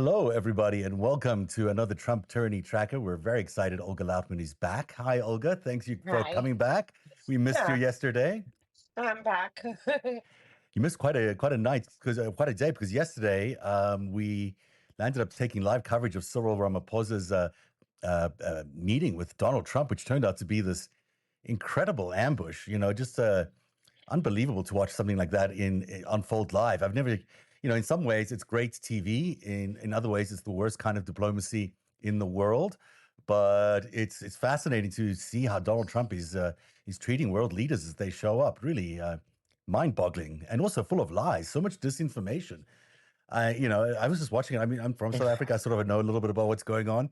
Hello, everybody, and welcome to another Trump Tourney Tracker. We're very excited. Olga Lautman is back. Hi, Olga. Thanks you for Hi. coming back. We missed you Yeah, yesterday. I'm back. You missed quite a night because quite a day because yesterday we landed up taking live coverage of Cyril Ramaphosa's meeting with Donald Trump, which turned out to be this incredible ambush. Just unbelievable to watch something like that in unfold live. I've never, in some ways it's great TV. In other ways, it's the worst kind of diplomacy in the world. But it's fascinating to see how Donald Trump is treating world leaders as they show up. Really mind-boggling and also full of lies. So much disinformation. I was just watching it. I mean, I'm from South Africa. I sort of know a little bit about what's going on,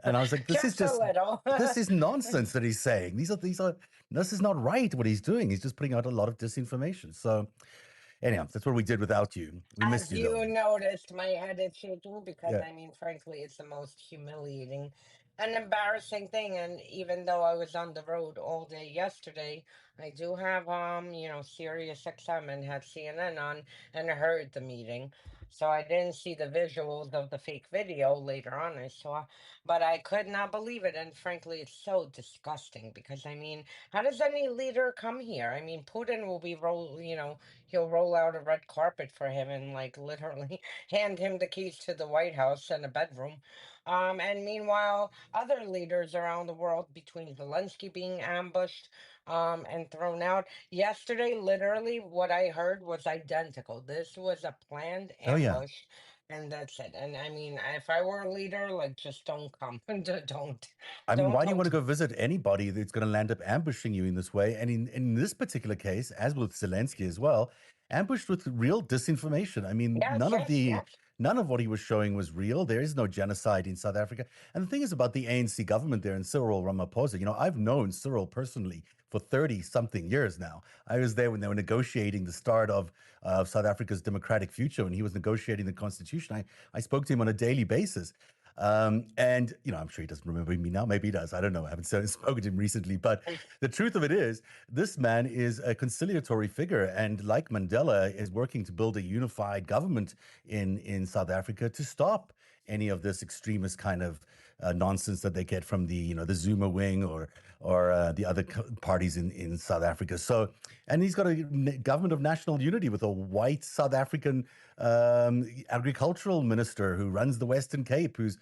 and I was like, Just a little. this is nonsense that he's saying. This is not right what he's doing. He's just putting out a lot of disinformation. So, anyhow, that's what we did without you. We missed As you though. you noticed, my head is shaking because, Yeah. frankly, it's the most humiliating and embarrassing thing. And even though I was on the road all day yesterday, I do have, Sirius XM and had CNN on and heard the meeting. So I didn't see the visuals of the fake video later on. I saw, but I could not believe it. And frankly, it's so disgusting because, how does any leader come here? Putin will be he'll roll out a red carpet for him and like literally hand him the keys to the White House and a bedroom. And meanwhile, other leaders around the world, between Zelensky being ambushed and thrown out. Yesterday, literally, what I heard was identical. This was a planned Oh yeah. ambush. And that's it. And if I were a leader, like, just don't come. Don't, I mean, don't why do you come want to to go visit anybody that's going to land up ambushing you in this way? And in this particular case, as with Zelensky as well, ambushed with real disinformation. I mean, Yes, yes, yes. none of what he was showing was real. There is no genocide in South Africa. And the thing is about the ANC government there and Cyril Ramaphosa, I've known Cyril personally for 30 something years now. I was there when they were negotiating the start of South Africa's democratic future, when he was negotiating the constitution. I spoke to him on a daily basis. And I'm sure he doesn't remember me now. Maybe he does. I don't know. I haven't spoken to him recently. But the truth of it is, this man is a conciliatory figure, and like Mandela, is working to build a unified government in South Africa to stop any of this extremist kind of nonsense that they get from the Zuma wing or the other parties in South Africa. So, and he's got a government of national unity with a white South African agricultural minister who runs the Western Cape, who's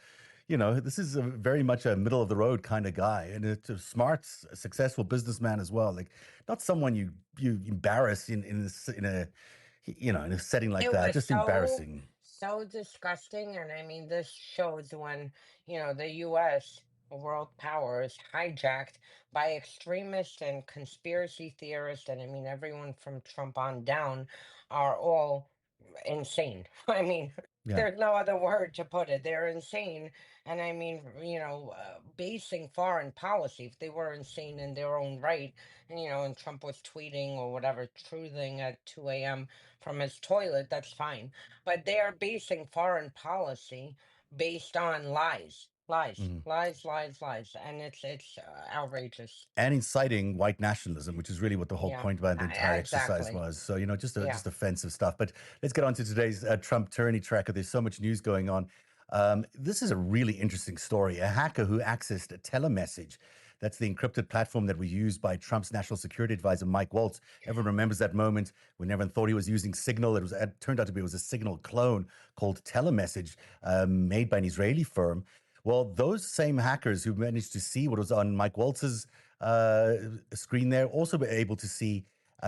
this is very much a middle of the road kind of guy, and it's a smart, successful businessman as well. Like, not someone you embarrass in a setting like It that. was Just so, embarrassing. so disgusting. And this shows when, the US, a world power, is hijacked by extremists and conspiracy theorists. And everyone from Trump on down are all insane. Yeah. There's no other word to put it. They're insane. And basing foreign policy, if they were insane in their own right, and Trump was tweeting or whatever, truthing at 2 a.m. from his toilet, that's fine. But they are basing foreign policy based on lies, lies, Mhm. lies, lies, lies. And it's outrageous. And inciting white nationalism, which is really what the whole Yeah, point about the entire exercise exactly. was. So, Yeah. just offensive stuff. But let's get on to today's Trump tourney tracker. There's so much news going on. This is a really interesting story. A hacker who accessed a TeleMessage. That's the encrypted platform that was used by Trump's national security advisor, Mike Waltz. Everyone remembers that moment when everyone thought he was using Signal. It turned out to be it was a Signal clone called TeleMessage, made by an Israeli firm. Well, those same hackers who managed to see what was on Mike Waltz's screen there also were able to see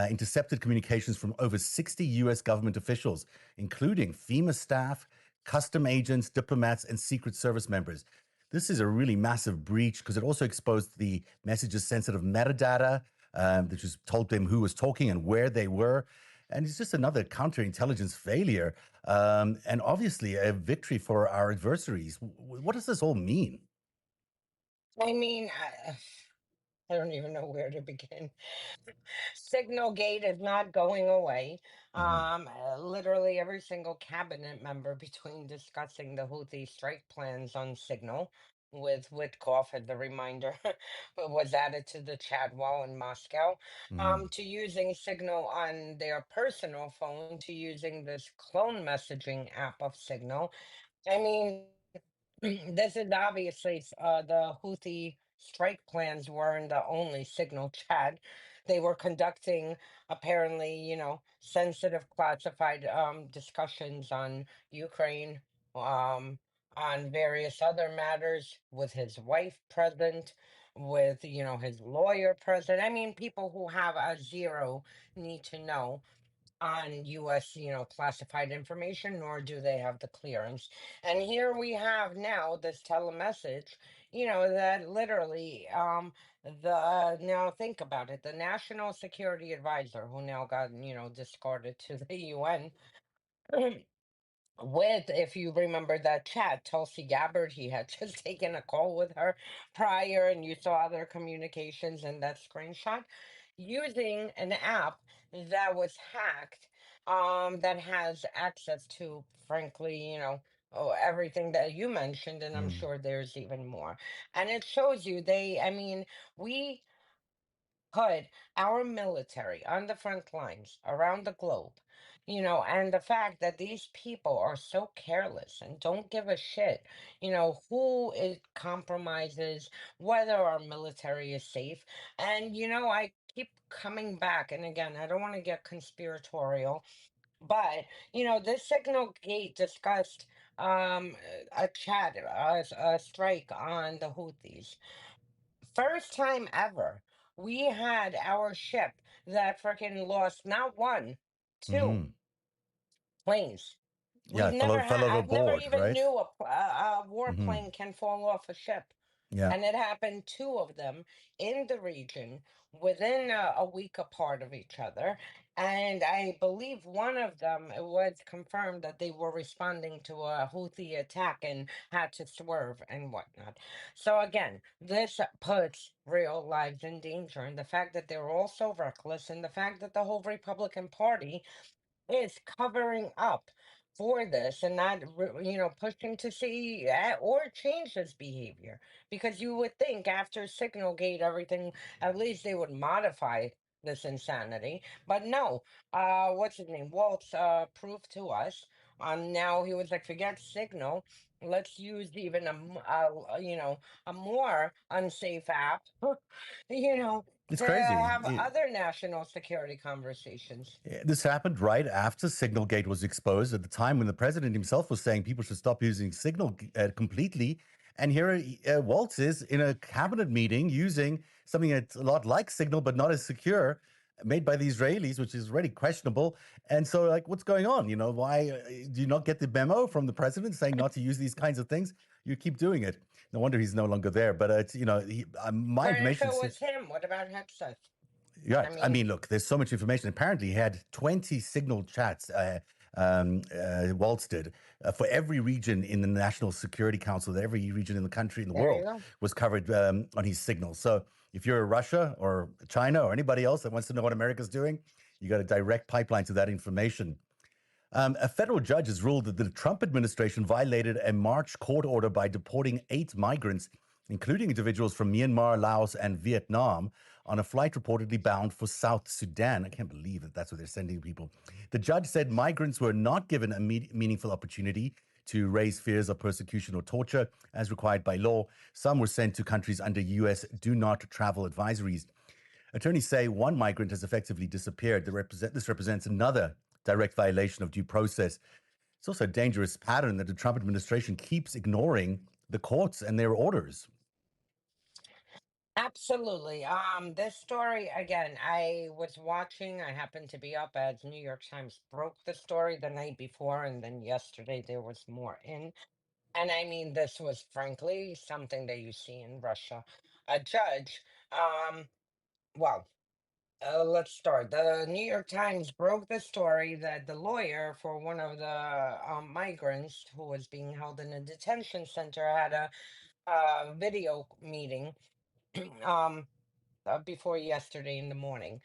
intercepted communications from over 60 US government officials, including FEMA staff, custom agents, diplomats, and Secret Service members. This is a really massive breach because it also exposed the message's sensitive metadata, that just told them who was talking and where they were. And it's just another counterintelligence failure, and obviously a victory for our adversaries. What does this all mean? I mean, I, I don't even know where to begin. Signal Gate is not going away. Mhm. Literally every single cabinet member, between discussing the Houthi strike plans on Signal with Witkoff as the reminder, was added to the chat wall in Moscow, Mhm. to using Signal on their personal phone, to using this clone messaging app of Signal. I mean, this is obviously the Houthi strike plans weren't the only signal chat. They were conducting apparently, sensitive classified discussions on Ukraine, um, on various other matters with his wife present, with, his lawyer present. I mean, people who have a zero need to know on US, classified information, nor do they have the clearance. And here we have now this telemessage, that literally now think about it, the National Security Advisor, who now got, discarded to the UN, with, if you remember that chat, Tulsi Gabbard, he had just taken a call with her prior, and you saw their communications in that screenshot, using an app that was hacked, that has access to, frankly, everything that you mentioned, and I'm Mm, sure there's even more. And it shows you I mean, we put our military on the front lines around the globe, and the fact that these people are so careless and don't give a shit, who it compromises, whether our military is safe. And, I keep coming back, and again, I don't want to get conspiratorial, but, this signal gate discussed a chat, a strike on the Houthis. First time ever, we had our ship that freaking lost not one, two mm. planes. Yeah, We've never fell had, I've never overboard, even right? knew a Hmm. warplane can fall off a ship. Yeah, And it happened two of them in the region within a week apart of each other. And I believe one of them, it was confirmed that they were responding to a Houthi attack and had to swerve and whatnot. So again, this puts real lives in danger. And the fact that they're all so reckless, and the fact that the whole Republican Party is covering up for this and not pushing to see, or change this behavior, because you would think after Signalgate everything, at least they would modify this insanity, but no. What's his name, Waltz, proved to us, now he was like, forget Signal, let's use even a more unsafe app, you know it's to crazy. have other national security conversations. This happened right after Signalgate was exposed, at the time when the president himself was saying people should stop using Signal completely. And here Waltz is in a cabinet meeting using something that's a lot like Signal, but not as secure, made by the Israelis, which is really questionable. And so, like, what's going on? Why do you not get the memo from the president saying not to use these kinds of things? You keep doing it. No wonder he's no longer there. But my But if information. it was him, what about Hexeth? I Right. I mean, mean, look, there's so much information. Apparently, he had 20 signal chats, Waltz did, for every region in the National Security Council, that every region in the country, in the there you world, go. was covered on his signal. So if you're Russia or China or anybody else that wants to know what America's doing, you got a direct pipeline to that information. A federal judge has ruled that the Trump administration violated a March court order by deporting 8 migrants, including individuals from Myanmar, Laos, and Vietnam, on a flight reportedly bound for South Sudan. I can't believe that that's where they're sending people. The judge said migrants were not given a meaningful opportunity to raise fears of persecution or torture as required by law. Some were sent to countries under U.S. do not travel advisories. Attorneys say one migrant has effectively disappeared. This represents another direct violation of due process. It's also a dangerous pattern that the Trump administration keeps ignoring the courts and their orders. Absolutely. This story, again, I was watching, I happened to be up as New York Times broke the story the night before, and then yesterday there was more in. And I mean, this was frankly something that you see in Russia. A judge, um, well, let's start. The New York Times broke the story that the lawyer for one of the migrants who was being held in a detention center had a video meeting um, before yesterday in the morning.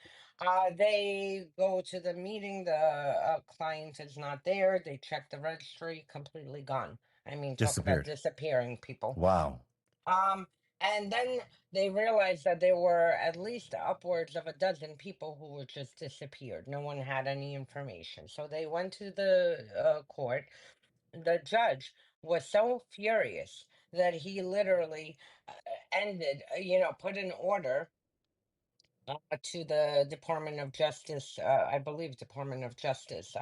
They go to the meeting, the client is not there. They check the registry, completely gone. I mean, talk about Disappeared. disappearing people. Wow. Um, and then they realized that there were at least upwards of a dozen people who were just disappeared. No one had any information. So they went to the court. The judge was so furious that he literally ended, put an order to the Department of Justice, I believe Department of Justice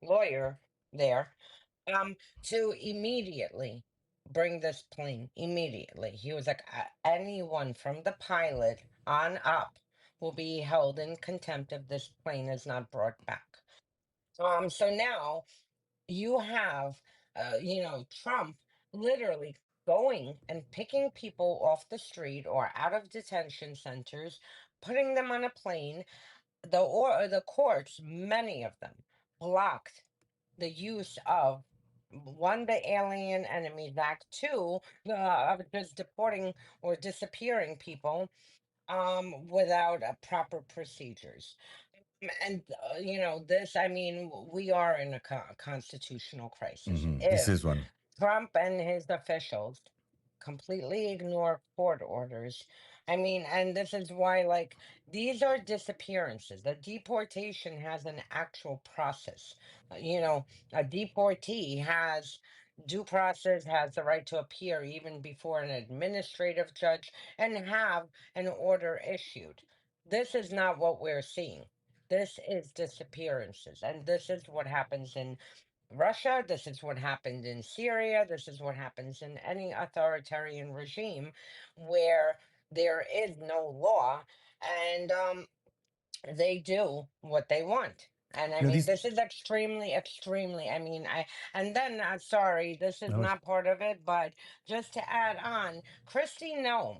lawyer there, um, to immediately bring this plane immediately. He was like, anyone from the pilot on up will be held in contempt if this plane is not brought back." So now you have, Trump literally going and picking people off the street or out of detention centers, putting them on a plane. The courts, many of them, blocked the use of one, the Alien Enemies Act, two, of just deporting or disappearing people without proper procedures. And this, I mean, we are in a constitutional crisis. This If is one. Trump and his officials completely ignore court orders. I mean, and this is why, like, these are disappearances. The deportation has an actual process. A deportee has due process, has the right to appear even before an administrative judge, and have an order issued. This is not what we're seeing. This is disappearances. And this is what happens in Russia. This is what happened in Syria. This is what happens in any authoritarian regime where there is no law, and they do what they want. And I mean, These. this is extremely, extremely, I mean, and then, sorry, this is No, not part of it, but just to add on, Christy Nome,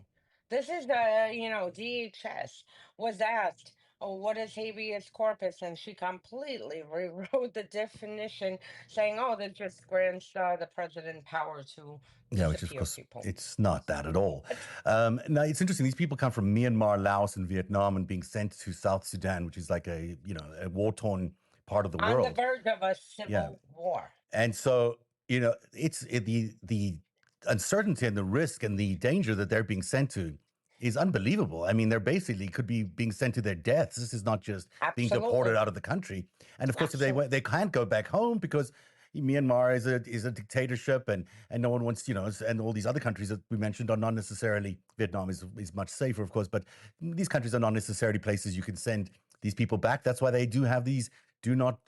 this is DHS was asked, "Oh, what is habeas corpus?" And she completely rewrote the definition, saying, "Oh, that just grants the president power to yeah, which is, of disappear course, people." it's not that at all. It's Now, it's interesting. These people come from Myanmar, Laos, and Vietnam, and being sent to South Sudan, which is like a war-torn part of the on the world. verge of a Yeah, civil war. and so the uncertainty and the risk and the danger that they're being sent to is unbelievable. I mean, they're basically could be being sent to their deaths. This is not just being deported Absolutely. out of the country. And of course, if Absolutely. they can't go back home because Myanmar is a dictatorship, and no one wants, and all these other countries that we mentioned are not necessarily. Vietnam is much safer, of course, but these countries are not necessarily places you can send these people back. That's why they do have these do not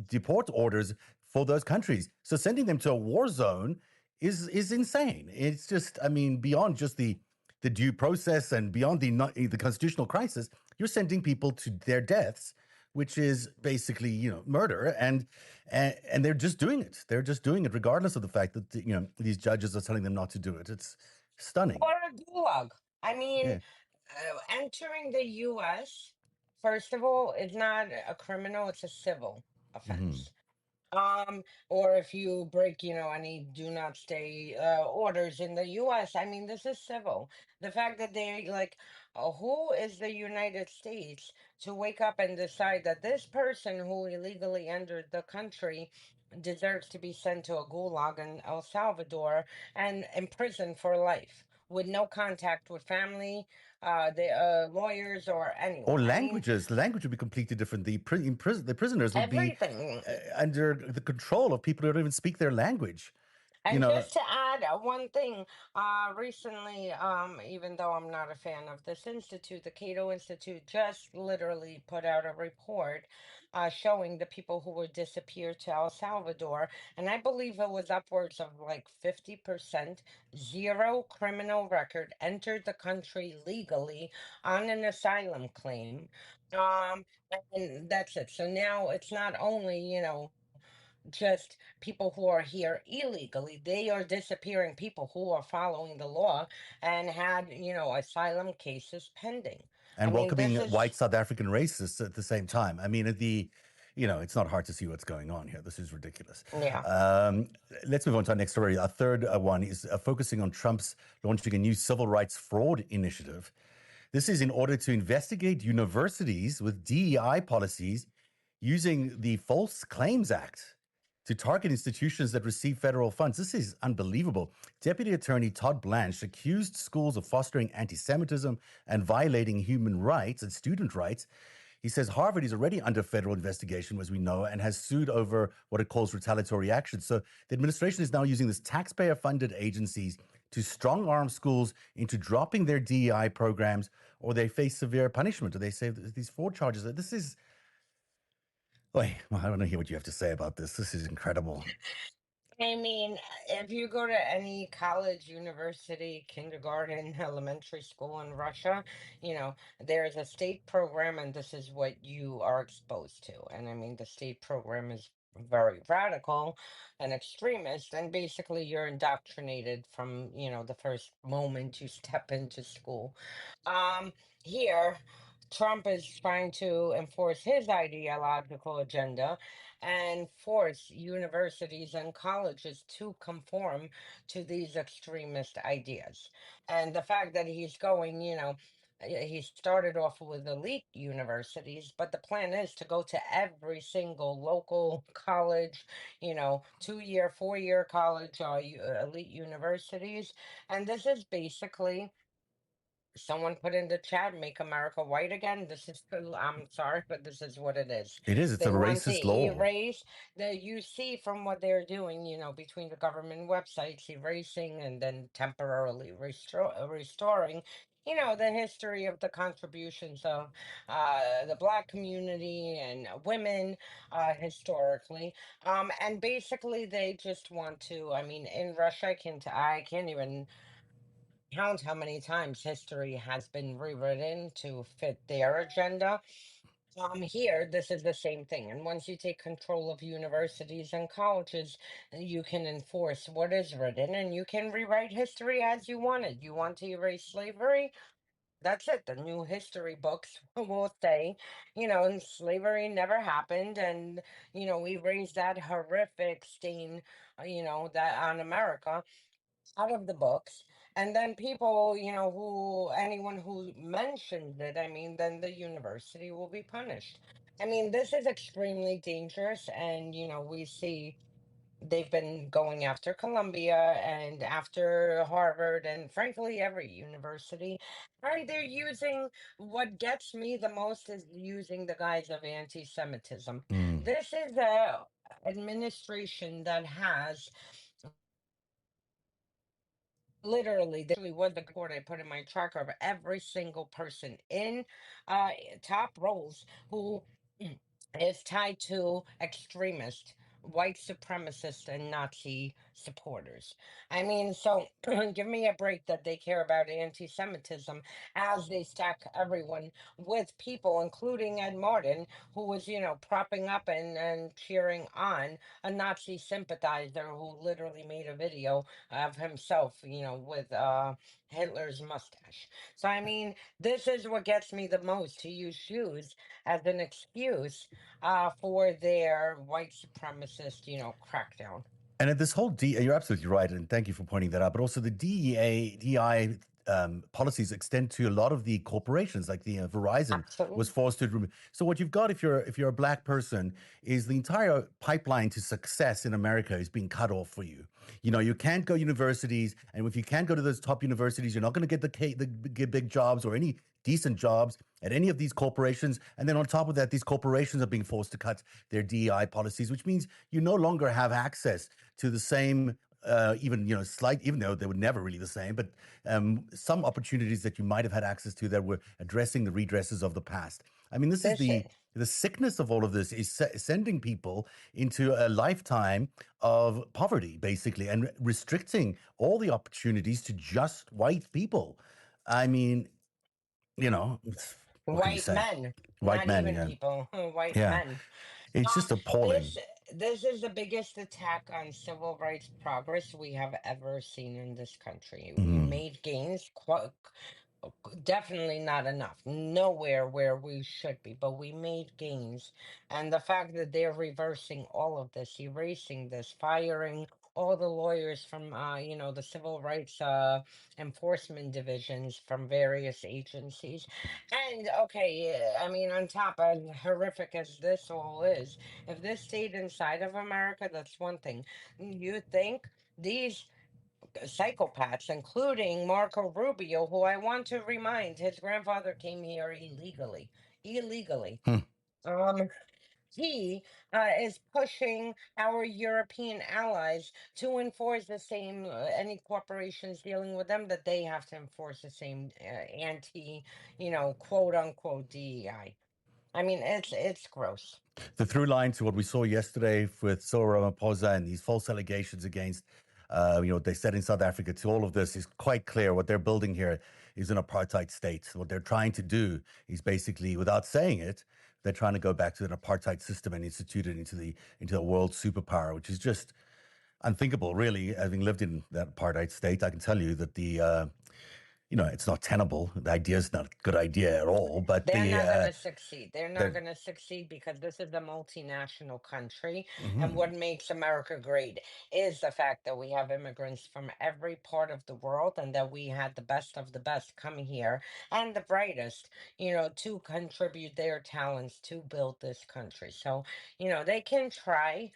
deport orders for those countries. So sending them to a war zone is insane. It's just, I mean, beyond just the due process and beyond the constitutional crisis, you're sending people to their deaths, which is basically murder, and they're just doing it. They're just doing it regardless of the fact that these judges are telling them not to do it. It's stunning. Or a gulag. I mean, Yeah. entering the U.S., first of all, is not a criminal, it's a civil Hmm. offense. Or if you break, any do not stay orders in the US, I mean, this is civil. The fact that they like, who is the United States to wake up and decide that this person who illegally entered the country deserves to be sent to a gulag in El Salvador and imprisoned for life with no contact with family, the lawyers, or Or anyone? I mean, languages. The language would be completely different. The prisoners would be everything. under the control of people who don't even speak their language. You And know, just to add one thing, recently, even though I'm not a fan of this institute, the Cato Institute just literally put out a report showing the people who were disappeared to El Salvador. And I believe it was upwards of like 50%, zero criminal record, entered the country legally on an asylum claim. Um, and that's it. So now it's not only, just people who are here illegally. They are disappearing people who are following the law and had, asylum cases pending. I and mean, welcoming this white is, South African racists at the same time. I mean, it's not hard to see what's going on here. This is ridiculous. yeah. Um, let's move on to our next story. Our third one is focusing on Trump's launching a new civil rights fraud initiative. This is in order to investigate universities with DEI policies using the False Claims Act to target institutions that receive federal funds. This is unbelievable. Deputy Attorney Todd Blanche accused schools of fostering anti Semitism and violating human rights and student rights. He says Harvard is already under federal investigation, as we know, and has sued over what it calls retaliatory action. So the administration is now using this taxpayer funded agencies to strong arm schools into dropping their DEI programs, or they face severe punishment, or they say these fraud charges. This is, boy, well, I don't know what you have to say about this. This is incredible. I mean, if you go to any college, university, kindergarten, elementary school in Russia, there's a state program, and this is what you are exposed to. And I mean, the state program is very radical and extremist, and basically you're indoctrinated from, the first moment you step into school. Um, Here, Trump is trying to enforce his ideological agenda and force universities and colleges to conform to these extremist ideas. And the fact that he's going, he started off with elite universities, but the plan is to go to every single local college, 2 year, 4 year college or elite universities. And this is basically, someone put in the chat, make America white again. This is, I'm sorry, but this is what it is. It is. It's a They want to racist law. erase the, you see from what they're doing, between the government websites, erasing and then temporarily restoring, the history of the contributions of the Black community and women historically. And basically, they just want to, I mean, in Russia, I can't even count how many times history has been rewritten to fit their agenda. Here, this is the same thing. And once you take control of universities and colleges, you can enforce what is written and you can rewrite history as you want it. You want to erase slavery? That's it. The new history books will say, slavery never happened. And, we raised that horrific stain, that on America out of the books. And then people, anyone who mentions it, I mean, then the university will be punished. I mean, this is extremely dangerous. And, we see they've been going after Columbia and after Harvard and frankly every university. And they're using, what gets me the most is using the guise of anti-Semitism. Mm. This is a administration that has literally, there was the report I put in my tracker of every single person in uh, top roles who is tied to extremist, white supremacist, and Nazi supporters. I mean, so give me a break that they care about anti Semitism as they stack everyone with people, including Ed Martin, who was, propping up and cheering on a Nazi sympathizer who literally made a video of himself, with Hitler's mustache. So, I mean, this is what gets me the most, to use shoes as an excuse for their white supremacist, crackdown. And at this whole you're absolutely right, and thank you for pointing that out. But also the DEI policies extend to a lot of the corporations, like the Verizon was Absolutely. forced to remove. So what you've got, if you're a black person, is the entire pipeline to success in America is being cut off for you. You can't go universities, and if you can't go to those top universities, you're not going to get the big jobs or any decent jobs at any of these corporations. And then on top of that, these corporations are being forced to cut their DEI policies, which means you no longer have access to the same, even slight, even though they were never really the same, but some opportunities that you might have had access to that were addressing the redresses of the past. I mean, this is This the sickness of all of this is sending people into a lifetime of poverty, basically, and restricting all the opportunities to just white people. I mean, what can you white say? men, White not men, even yeah, people, white yeah. men. It's Um, just appalling. this this is the biggest attack on civil rights progress we have ever seen in this country. We Mm. made gains, definitely not enough, nowhere where we should be, but we made gains. And the fact that they're reversing all of this, erasing this, firing all the lawyers from, the civil rights enforcement divisions from various agencies. And okay, yeah, I mean, on top, as horrific as this all is, if this stayed inside of America, that's one thing. You think these psychopaths, including Marco Rubio, who I want to remind his grandfather came here illegally. illegally. Hmm. Um, he is pushing our European allies to enforce the same, any corporations dealing with them, that they have to enforce the same anti, quote unquote DEI. I mean, it's gross. The through line to what we saw yesterday with Cyril Ramaphosa and these false allegations against, they said in South Africa, to all of this is quite clear. What they're building here is an apartheid state. What they're trying to do is basically, without saying it, they're trying to go back to an apartheid system and institute it into a world superpower, which is just unthinkable, really. Having lived in that apartheid state, I can tell you that it's not tenable. The idea is not a good idea at all. But They're not going to succeed. They're not the going to succeed because this is a multinational country. And mhm. what makes America great is the fact that we have immigrants from every part of the world, and that we had the best of the best come here and the brightest, to contribute their talents to build this country. So, they can try,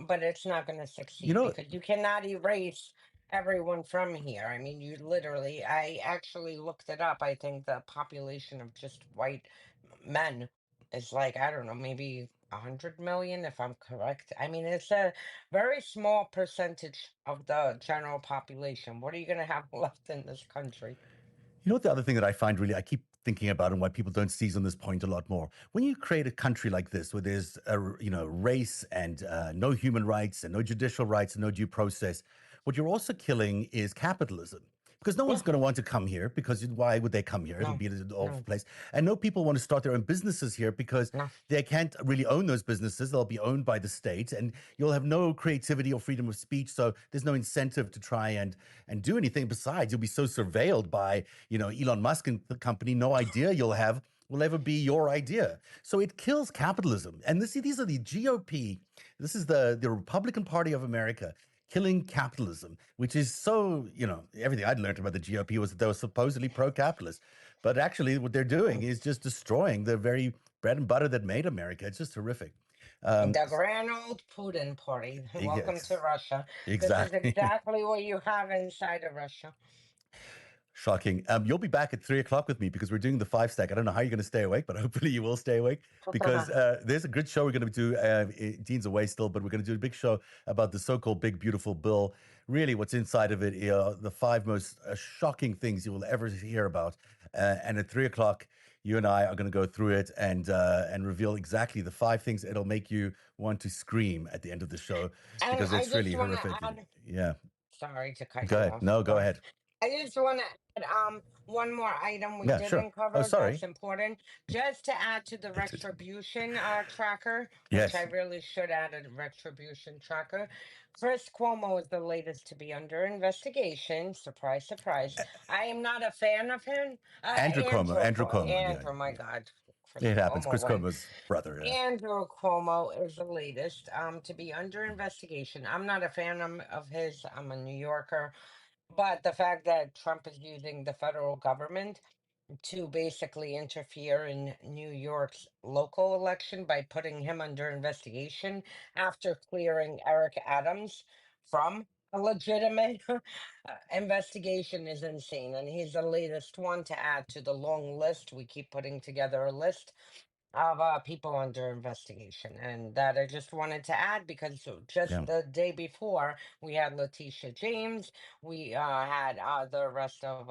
but it's not going to you succeed know, because you cannot erase everyone from here. I mean, I actually looked it up. I think the population of just white men is like, I don't know, maybe 100 million, if I'm correct. I mean, it's a very small percentage of the general population. What are you going to have left in this country? what the other thing that I keep thinking about and why people don't seize on this point a lot more. When you create a country like this, where there's race and no human rights and no judicial rights and no due process, what you're also killing is capitalism. Because no one's Yeah, going to want to come here, because why would they come here? It'll no, be an awful no, place. And no people want to start their own businesses here because no. they can't really own those businesses. They'll be owned by the state, and you'll have no creativity or freedom of speech. So there's no incentive to try and do anything. Besides, you'll be so surveilled by Elon Musk and the company. No idea you'll have will ever be your idea. So it kills capitalism. And these are the GOP. This is the Republican Party of America killing capitalism, which is so, everything I'd learned about the GOP was that they were supposedly pro-capitalist. But actually what they're doing is just destroying the very bread and butter that made America. It's just horrific. Um, The grand old Putin party. Welcome to yes, Russia. This is exactly. exactly what you have inside of Russia. Shocking. You'll be back at 3 o'clock with me because we're doing the 5 stack. I don't know how you're going to stay awake, but hopefully you will stay awake because there's a good show we're going to do. Dean's away still, but we're going to do a big show about the so-called big, beautiful bill. Really, what's inside of it, the five most shocking things you will ever hear about. And at 3 o'clock, you and I are going to go through it and reveal exactly the five things it'll make you want to scream at the end of the show And because I it's really just want to horrific. add, Yeah. sorry to cut Go you ahead. off. No, Go go ahead. ahead. I just want to add one more item we Yeah, sure. didn't Oh, cover that's sorry. important, just to add to the retribution tracker, which I Yes. really should add a retribution tracker. Chris Cuomo is the latest to be under investigation. Surprise, surprise. I am not a fan of him. Andrew Cuomo. Yeah, Andrew, my yeah. God, Chris It happens. Cuomo Chris went. Cuomo's brother. Yeah. Andrew Cuomo is the latest to be under investigation. I'm not a fan of his. I'm a New Yorker. But the fact that Trump is using the federal government to basically interfere in New York's local election by putting him under investigation after clearing Eric Adams from a legitimate investigation is insane. And he's the latest one to add to the long list. We keep putting together a list of people under investigation, and that I just wanted to add because just Yeah. the day before we had Letitia James, we had the arrest of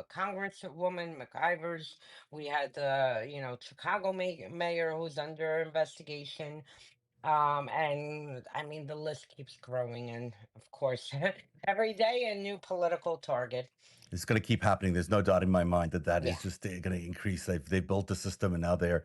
Congresswoman McIvers, we had the Chicago mayor who's under investigation, and I mean the list keeps growing, and of course every day a new political target. It's going to keep happening. There's no doubt in my mind that Yeah, is just going to increase. They've built the system and now they're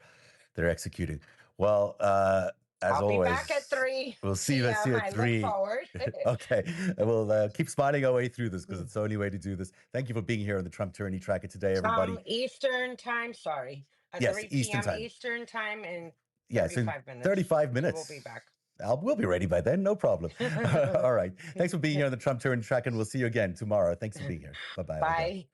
executing. Well, as I'll be back at always, 3 we'll see you p.m. at I look 3. forward. Okay. We'll keep smiling our way through this because it's the only way to do this. Thank you for being here on the Trump Tyranny Tracker today, everybody. Eastern time, sorry. At Yes, 3 Eastern p.m. time. Eastern time in Yes, in 35 minutes. 35 We'll be minutes. back. We'll be ready by then. No problem. All right. Thanks for being here on the Trump Tyranny Tracker, and we'll see you again tomorrow. Thanks for being here. Bye bye. Bye.